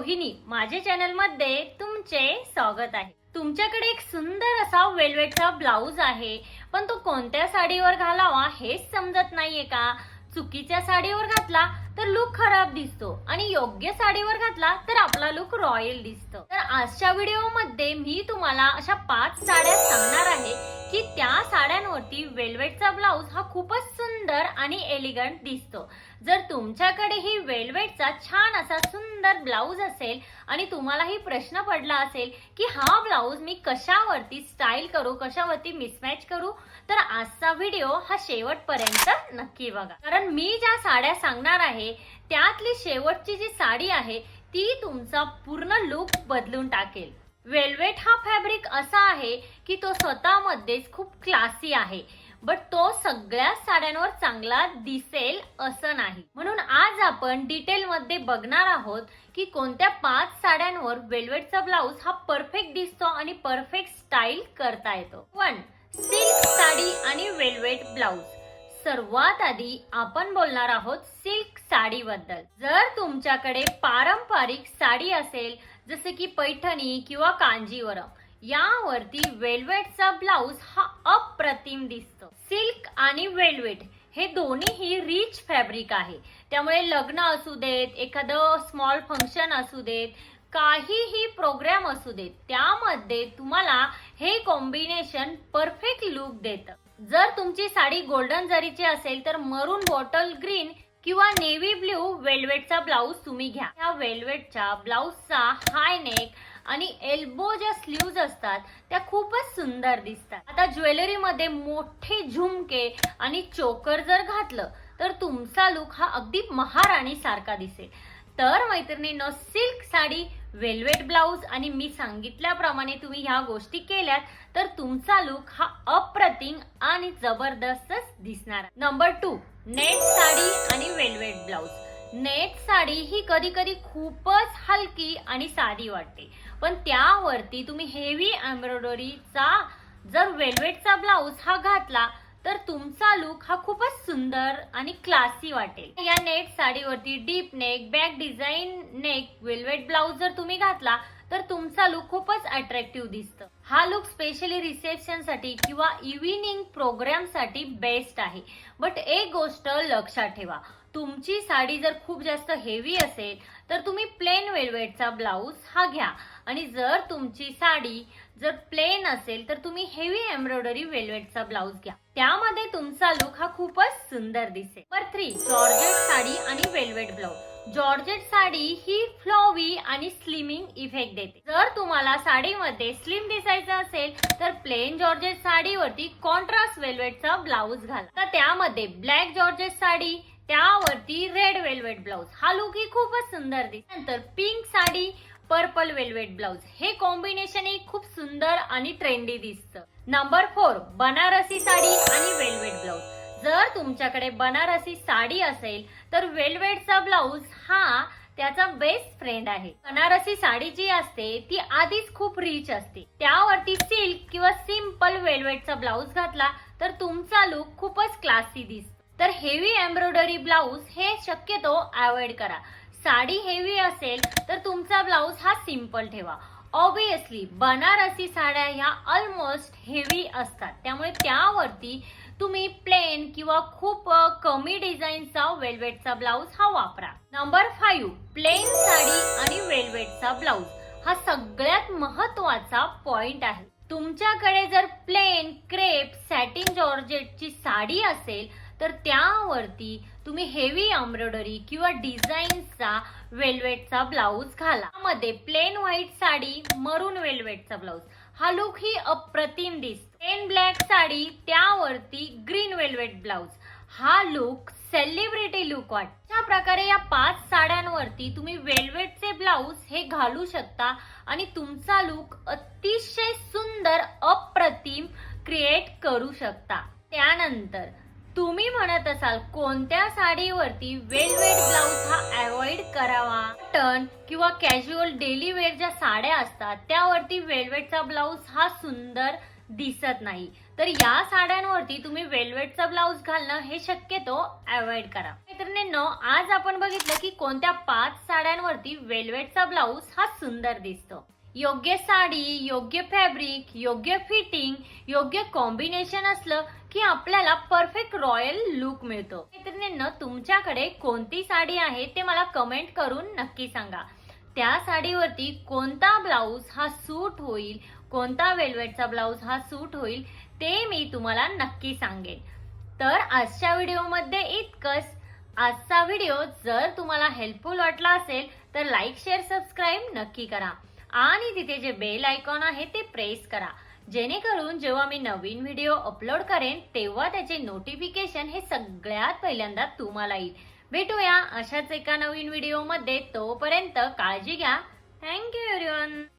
रोहिणी, माझ्या चॅनल मध्ये तुमचे स्वागत आहे। तुमच्याकडे एक सुंदर असा वेलवेटचा ब्लाउज आहे, पण तो कोणत्या साडीवर घालावा हेच समजत नाहीये का? चुकीच्या साडीवर घातला तर लुक खराब दिसतो आणि योग्य साडीवर घातला तर आपला लुक रॉयल दिसतो। तर आजच्या व्हिडिओ मध्ये मी तुम्हाला अशा 5 साड्या सांगणार आहे की त्या साड्यांवरती वेलवेटचा ब्लाउज हा खूपच सुंदर आणि एलिगंट दिसतो। जर तुमच्याकडे ही वेलवेटचा छान असा सुंदर ब्लाउज असेल आणि तुम्हालाही प्रश्न पडला असेल की हा ब्लाउज मी कशावरती स्टाईल करू, कशावरती मिसमॅच करू, तर आजचा व्हिडिओ हा शेवटपर्यंत नक्की बघा, कारण मी ज्या साड्या सांगणार आहे त्यातली शेवटची जी साडी आहे ती तुमचा पूर्ण लुक बदलून टाकेल। वेलवेट हा फॅब्रिक असा आहे की तो स्वतःमध्येच खूप क्लासी आहे, बट तो सगळ्या साड्यांवर चांगला दिसेल असं नाही। म्हणून आज आपण डिटेल मध्ये बघणार आहोत की कोणत्या 5 साड्यांवर वेलवेटचा ब्लाउज हा परफेक्ट दिसतो आणि परफेक्ट स्टाईल करता येतो। 1. सिल्क साडी आणि वेलवेट ब्लाउज। सर्वात आधी आपण बोलणार आहोत सिल्क साडी बद्दल। जर तुमच्याकडे पारंपरिक साडी असेल जसे की पैठणी किंवा कांजीवरम, यावरती वेलवेटचा ब्लाउज हा अप्रतिम दिसतो। सिल्क आणि वेलवेट हे दोन्हीही रिच फॅब्रिक आहे, त्यामुळे लग्न असू देत, एखादं स्मॉल फंक्शन असू देत, काहीही प्रोग्राम असू देत, त्यामध्ये तुम्हाला हे कॉम्बिनेशन परफेक्ट लुक देतं। जर तुमची साडी गोल्डन जरीची असेल तर मरून बॉटल ग्रीन किंवा नेव्ही ब्ल्यू वेलवेटचा ब्लाउज तुम्ही घ्या। या वेलवेटच्या ब्लाउजचा हाय नेक आणि एल्बो ज्या स्लीव्ज असतात त्या खूपच सुंदर दिसतात। आता ज्वेलरी मध्ये मोठे झुमके आणि चोकर जर घातलं तर तुमचा लुक हा अगदी महाराणी सारखा दिसेल। तर मैत्रिणींनो, सिल्क साडी, वेलवेट ब्लाउज आणि मी सांगितल्याप्रमाणे तुम्ही ह्या गोष्टी केल्यात तर तुमचा लुक हा अप्रतिम आणि जबरदस्त दिसणार। नंबर 2. नेट साडी आणि वेलवेट ब्लाउज। नेट साडी ही कधी कधी खूपच हलकी आणि साधी वाटते, पण त्यावरती तुम्ही हेवी एम्ब्रॉयडरीचा जर वेलवेटचा ब्लाउज हा घातला तर तुमचा लुक हा खूपच सुंदर आणि क्लासी वाटेल। या नेट साडीवरती deep neck, back design neck velvet blouse जर तुम्ही घातला तर तुमचा लुक खूपच अट्रॅक्टिव्ह दिसतं। हा लुक स्पेशली रिसेप्शन साठी किंवा इव्हिनिंग प्रोग्राम साठी बेस्ट आहे। बट एक गोष्ट लक्षात ठेवा, तुमची साडी जर खूप जास्त हेवी असेल तर तुम्ही प्लेन वेलवेटचा ब्लाउज हा घ्या, आणि जर तुमची साडी जर प्लेन असेल तर तुम्ही हेवी एम्ब्रॉयडरी वेलवेटचा ब्लाउज घ्या, त्यामध्ये तुमचा लुक हा खूपच सुंदर दिसेल। नंबर 3. जॉर्जेट साडी आणि वेलवेट ब्लाउज। जॉर्जेट साडी ही फ्लॉवी आणि स्लिमिंग इफेक्ट देते। जर तुम्हाला साडीमध्ये स्लिम दिसायचं असेल तर प्लेन जॉर्जेट साडीवरती कॉन्ट्रास्ट वेलवेटचा ब्लाउज घाला। तर त्यामध्ये ब्लॅक जॉर्जेट साडी, त्यावरती रेड वेलवेट ब्लाउज, हा लुक ही खूपच सुंदर दिसतो। नंतर pink sari, purple velvet blouse, हे कॉम्बिनेशन ही खूप सुंदर आणि ट्रेंडी दिसतं। नंबर 4. बनारसी साडी आणि वेलवेट ब्लाउज। जर तुमच्याकडे बनारसी साडी असेल तर वेलवेटचा ब्लाउज हा त्याचा बेस्ट फ्रेंड आहे। बनारसी साडी जी असते ती आधीच खूप रिच असते, त्यावरती सिल्क किंवा सिंपल वेलवेटचा ब्लाउज घातला तर तुमचा लुक खूपच क्लासी दिसतो। तर हेवी एम्ब्रॉयडरी ब्लाउज हे शक्यतो अवॉइड करा। साडी हेवी असेल तर तुमचा ब्लाउज हा सिंपल ठेवा। ऑब्विसली बनारसी साड्या ह्या ऑलमोस्ट हेवी असतात, त्यामुळे त्यावरती तुम्ही प्लेन किंवा खूप कमी डिझाईनचा वेलवेटचा ब्लाउज हा वापरा। नंबर 5. प्लेन साडी आणि वेलवेटचा ब्लाउज। हा सगळ्यात महत्वाचा पॉइंट आहे। तुमच्याकडे जर प्लेन क्रेप सॅटिन जॉर्जेटची साडी असेल तर त्यावरती तुम्ही हेवी एम्ब्रॉयडरी किंवा डिझाईनचा वेलवेटचा ब्लाउज घाला। त्यामध्ये प्लेन व्हाईट साडी, मरून वेलवेटचा ब्लाउज, हा लुक ही अप्रतिम दिसतो। प्लेन ब्लॅक साडी, त्यावरती ग्रीन वेलवेट ब्लाउज, हा लुक सेलिब्रिटी लुक वाटतो। अशा प्रकारे या 5 साड्यांवरती तुम्ही वेलवेटचे ब्लाउज हे घालू शकता आणि तुमचा लुक अतिशय सुंदर, अप्रतिम क्रिएट करू शकता। त्यानंतर तुम्ही म्हणत असाल कोणत्या साडीवरती वेलवेट ब्लाउज हा अवॉइड करावा। कॉटन किंवा कॅज्युअल डेली वेअर ज्या साड्या असतात त्यावरती वेलवेटचा ब्लाउज हा सुंदर दिसत नाही. तर या साड्यांवरती तुम्ही वेल्वेटचा ब्लाऊज घालणं हे शक्यतो अवॉइड करा. मैत्रिणींनो, आज आपण बघितलं की कोणत्या 5 साड्यांवरती वेल्वेटचा ब्लाऊज हा सुंदर दिसतो. योग्य साडी, योग्य फॅब्रिक, योग्य फिटिंग, योग्य कॉम्बिनेशन असलं की आपल्याला परफेक्ट रॉयल लुक मिळतो. मैत्रिणींनो, तुमच्याकडे कोणती साडी आहे ते मला कमेंट करून नक्की सांगा. त्या साडीवरती कोणता ब्लाऊज हा सूट होईल, कोणता वेल्वेटचा ब्लाऊज हा सूट होईल ते मी तुम्हाला नक्की सांगेन. तर आजच्या व्हिडिओमध्ये इतकंच. आजचा व्हिडिओ जर तुम्हाला हेल्पफुल वाटला असेल तर लाईक, शेअर, सबस्क्राईब नक्की करा आणि तिथे जे बेल आयकॉन आहे ते प्रेस करा, जेणेकरून जेव्हा मी नवीन व्हिडिओ अपलोड करेन तेव्हा त्याचे नोटिफिकेशन हे सगळ्यात पहिल्यांदा तुम्हाला येईल. भेटूया अशाच एका नवीन व्हिडिओमध्ये. तोपर्यंत काळजी घ्या. Thank you everyone.